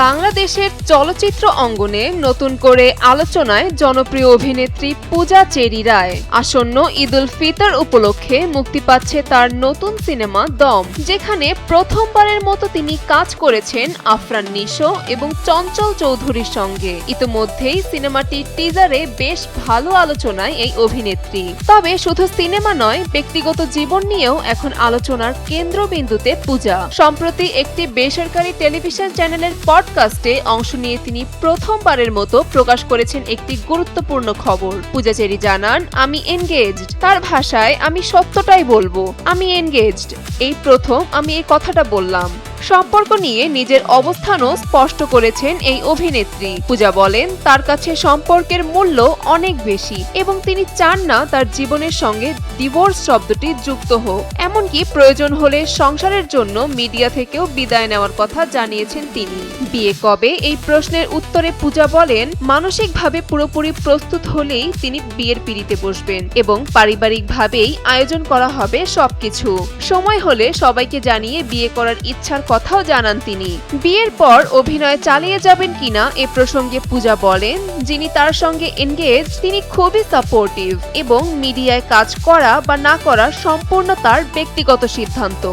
বাংলাদেশের চলচ্চিত্র অঙ্গনে নতুন করে আলোচনায় জনপ্রিয় অভিনেত্রী পূজা চেরি রায়। আসন্ন ঈদুল ফিতর উপলক্ষে মুক্তি পাচ্ছে তার নতুন সিনেমা দম, যেখানে প্রথমবারের মতো তিনি কাজ করেছেন আফরান নিশো এবং চঞ্চল চৌধুরীর সঙ্গে। ইতোমধ্যেই সিনেমাটির টিজারে বেশ ভালো আলোচনায় এই অভিনেত্রী। তবে শুধু সিনেমা নয়, ব্যক্তিগত জীবন নিয়েও এখন আলোচনার কেন্দ্রবিন্দুতে পূজা। সম্প্রতি একটি বেসরকারি টেলিভিশন চ্যানেলের পডকাস্টে অংশ নিয়ে তিনি প্রথমবারের মতো প্রকাশ করেছেন একটি গুরুত্বপূর্ণ খবর। পূজা চেরি জানান, আমি এনগেজড। তার ভাষায়, আমি সত্যটাই বলবো, আমি এনগেজড। এই প্রথম আমি এই কথাটা বললাম। সম্পর্ক নিয়ে নিজের অবস্থানও স্পষ্ট করেছেন এই অভিনেত্রী। পূজা বলেন, তার কাছে সম্পর্কের মূল্য অনেক বেশি এবং তিনি চান না তার জীবনের সঙ্গে ডিভোর্স শব্দটি যুক্ত হোক। এমনকি প্রয়োজন হলে সংসারের জন্য মিডিয়া থেকেও বিদায় নেওয়ার কথা জানিয়েছেন তিনি। বিয়ে কবে, এই প্রশ্নের উত্তরে পূজা বলেন, মানসিকভাবে পুরোপুরি প্রস্তুত হলেই তিনি বিয়ের পিঁড়িতে বসবেন এবং পারিবারিকভাবেই আয়োজন করা হবে সবকিছু। সময় হলে সবাইকে জানিয়ে বিয়ে করার ইচ্ছার কথাও জানান তিনি। বিয়ের পর অভিনয় চালিয়ে যাবেন কিনা এ প্রসঙ্গে পূজা বলেন, যিনি তার সঙ্গে এনগেজ তিনি খুবই সাপোর্টিভ এবং মিডিয়ায় কাজ করা বা না করা সম্পূর্ণ তার ব্যক্তিগত সিদ্ধান্ত।